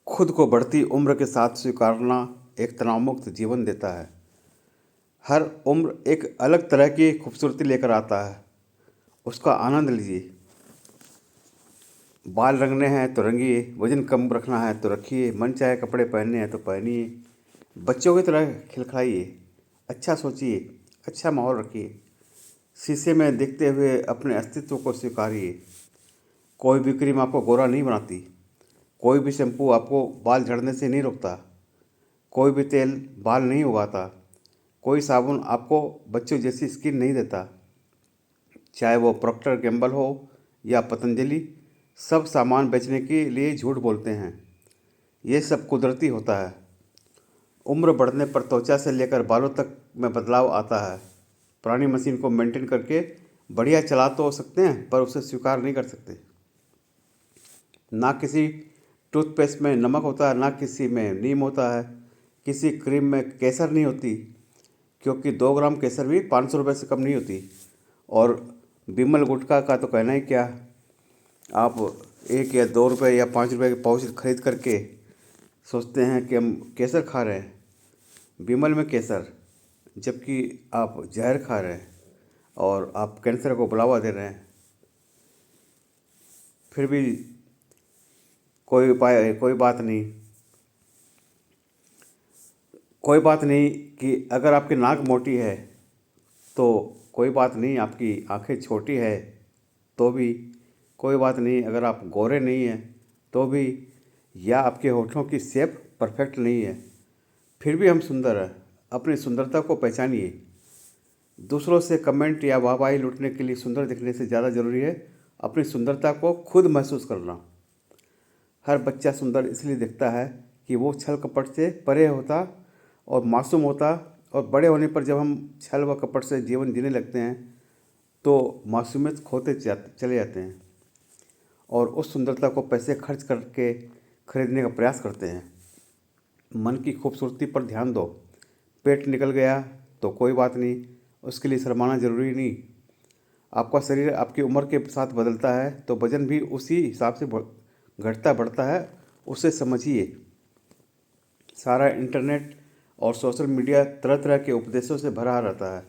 खुद को बढ़ती उम्र के साथ स्वीकारना एक तनावमुक्त जीवन देता है। हर उम्र एक अलग तरह की खूबसूरती लेकर आता है, उसका आनंद लीजिए। बाल रंगने हैं तो रंगिए, वजन कम रखना है तो रखिए, मन चाहे कपड़े पहनने हैं तो पहनिए। बच्चों की तरह खिलखिलाइए, अच्छा सोचिए, अच्छा माहौल रखिए। शीशे में देखते हुए अपने अस्तित्व को स्वीकारिए। कोई भी क्रीम आपको गोरा नहीं बनाती, कोई भी शैम्पू आपको बाल झड़ने से नहीं रोकता, कोई भी तेल बाल नहीं उगाता, कोई साबुन आपको बच्चों जैसी स्किन नहीं देता। चाहे वो प्रॉक्टर गैम्बल हो या पतंजलि, सब सामान बेचने के लिए झूठ बोलते हैं। ये सब कुदरती होता है। उम्र बढ़ने पर त्वचा से लेकर बालों तक में बदलाव आता है। पुरानी मशीन को मेंटेन करके बढ़िया चला तो सकते हैं, पर उसे स्वीकार नहीं कर सकते। ना किसी टूथपेस्ट में नमक होता है, ना किसी में नीम होता है, किसी क्रीम में केसर नहीं होती, क्योंकि 2 ग्राम केसर भी 500 रुपये से कम नहीं होती। और बिमल गुटखा का तो कहना ही क्या। आप 1 या 2 रुपये या 5 रुपये के पाउच खरीद करके सोचते हैं कि हम केसर खा रहे हैं, बिमल में केसर, जबकि आप जहर खा रहे हैं और आप कैंसर को बढ़ावा दे रहे हैं। फिर भी कोई उपाय, कोई बात नहीं कि अगर आपकी नाक मोटी है तो कोई बात नहीं, आपकी आंखें छोटी है तो भी कोई बात नहीं, अगर आप गोरे नहीं हैं तो भी, या आपके होठों की शेप परफेक्ट नहीं है, फिर भी हम सुंदर हैं। अपनी सुंदरता को पहचानिए। दूसरों से कमेंट या वाहवाही लूटने के लिए सुंदर दिखने से ज़्यादा ज़रूरी है अपनी सुंदरता को खुद महसूस करना। हर बच्चा सुंदर इसलिए दिखता है कि वो छल कपट से परे होता और मासूम होता, और बड़े होने पर जब हम छल व कपट से जीवन जीने लगते हैं तो मासूमियत खोते चले जाते हैं और उस सुंदरता को पैसे खर्च करके खरीदने का प्रयास करते हैं। मन की खूबसूरती पर ध्यान दो। पेट निकल गया तो कोई बात नहीं, उसके लिए शर्माना ज़रूरी नहीं। आपका शरीर आपकी उम्र के साथ बदलता है तो वजन भी उसी हिसाब से घटता बढ़ता है, उसे समझिए। सारा इंटरनेट और सोशल मीडिया तरह तरह के उपदेशों से भरा रहता है।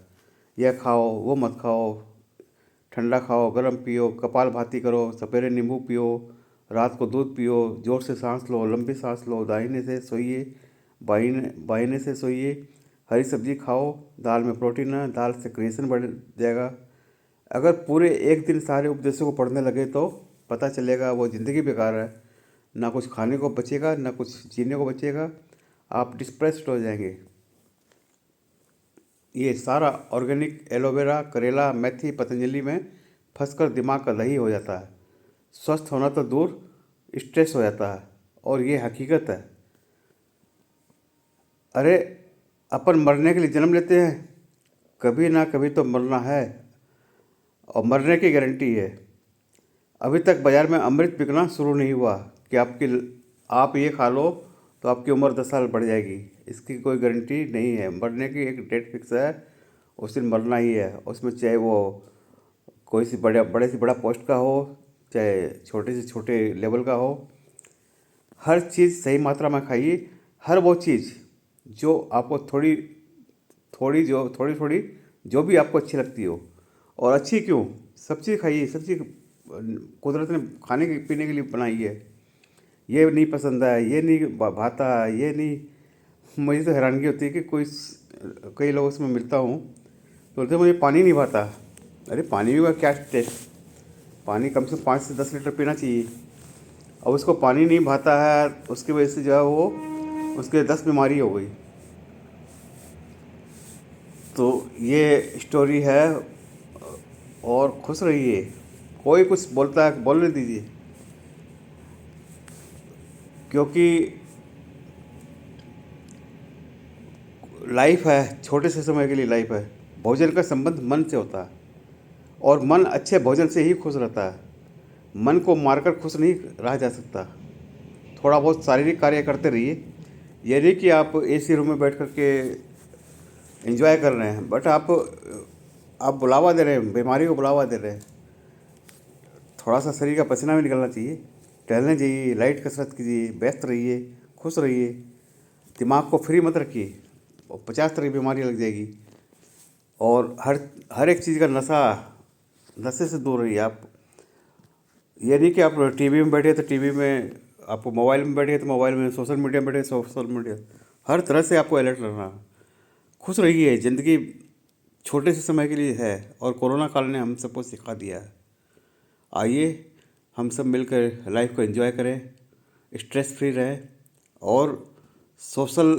यह खाओ, वो मत खाओ, ठंडा खाओ, गर्म पियो, कपालभाति करो, सपेरे नींबू पियो, रात को दूध पियो, जोर से सांस लो, लंबी सांस लो, दाहिने से सोइए, बाहिने से सोइए, हरी सब्जी खाओ, दाल में प्रोटीन है, दाल से क्रिएशन बढ़ जाएगा। अगर पूरे एक दिन सारे उपदेशों को पढ़ने लगे तो पता चलेगा वो ज़िंदगी बेकार है। ना कुछ खाने को बचेगा, ना कुछ जीने को बचेगा, आप डिस्प्रेस्ड हो जाएंगे। ये सारा ऑर्गेनिक एलोवेरा, करेला, मेथी, पतंजलि में फंसकर दिमाग का दही हो जाता है। स्वस्थ होना तो दूर, स्ट्रेस हो जाता है, और ये हकीकत है। अरे, अपन मरने के लिए जन्म लेते हैं, कभी ना कभी तो मरना है, और मरने की गारंटी है। अभी तक बाज़ार में अमृत बिकना शुरू नहीं हुआ कि आप ये खा लो तो आपकी उम्र 10 साल बढ़ जाएगी। इसकी कोई गारंटी नहीं है। मरने की एक डेट फिक्स है, उस दिन मरना ही है। उसमें चाहे वो कोई सी बड़े से बड़ा पोस्ट का हो, चाहे छोटे से छोटे लेवल का हो, हर चीज़ सही मात्रा में खाइए। हर वो चीज़ जो आपको थोड़ी थोड़ी जो भी आपको अच्छी लगती हो, और अच्छी क्यों, सब चीज़ खाइए। सब चीज़ कुदरत ने खाने के पीने के लिए बनाई है। ये नहीं पसंद है, ये नहीं भाता है, ये नहीं। मुझे तो हैरानगी होती है कि कई लोगों से मैं मिलता हूँ तो बोलते हैं मुझे पानी नहीं भाता। अरे, पानी भी का क्या टेस्ट। पानी कम से कम 5 से 10 लीटर पीना चाहिए। अब उसको पानी नहीं भाता है, उसकी वजह से जो है वो उसके 10 बीमारी हो गई। तो ये स्टोरी है, और खुश रहिए। कोई कुछ बोलता है बोलने दीजिए, क्योंकि लाइफ है, छोटे से समय के लिए लाइफ है। भोजन का संबंध मन से होता है, और मन अच्छे भोजन से ही खुश रहता है। मन को मारकर खुश नहीं रहा जा सकता। थोड़ा बहुत शारीरिक कार्य करते रहिए। ये नहीं कि आप एसी रूम में बैठ कर के एंजॉय कर रहे हैं, बट आप बुलावा दे रहे हैं, बीमारी को बुलावा दे रहे हैं। थोड़ा सा शरीर का पसीना भी निकलना चाहिए। टहलने जाइए, लाइट कसरत कीजिए, व्यस्त रहिए, खुश रहिए, दिमाग को फ्री मत रखिए और 50 तरह की बीमारी लग जाएगी। और हर एक चीज़ का नशे से दूर रहिए आप। ये नहीं कि आप टीवी में बैठे तो टीवी में, आपको मोबाइल में बैठे तो मोबाइल में, सोशल मीडिया में बैठे सोशल मीडिया, हर तरह से आपको अलर्ट रहना। खुश रहिए, ज़िंदगी छोटे से समय के लिए है और कोरोना काल ने हम सबको सिखा दिया है। आइए हम सब मिलकर लाइफ को एंजॉय करें, स्ट्रेस फ्री रहें और सोशल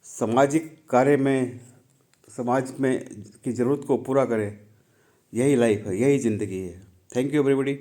सामाजिक कार्य में, समाज में की ज़रूरत को पूरा करें। यही लाइफ है, यही ज़िंदगी है। Thank you everybody.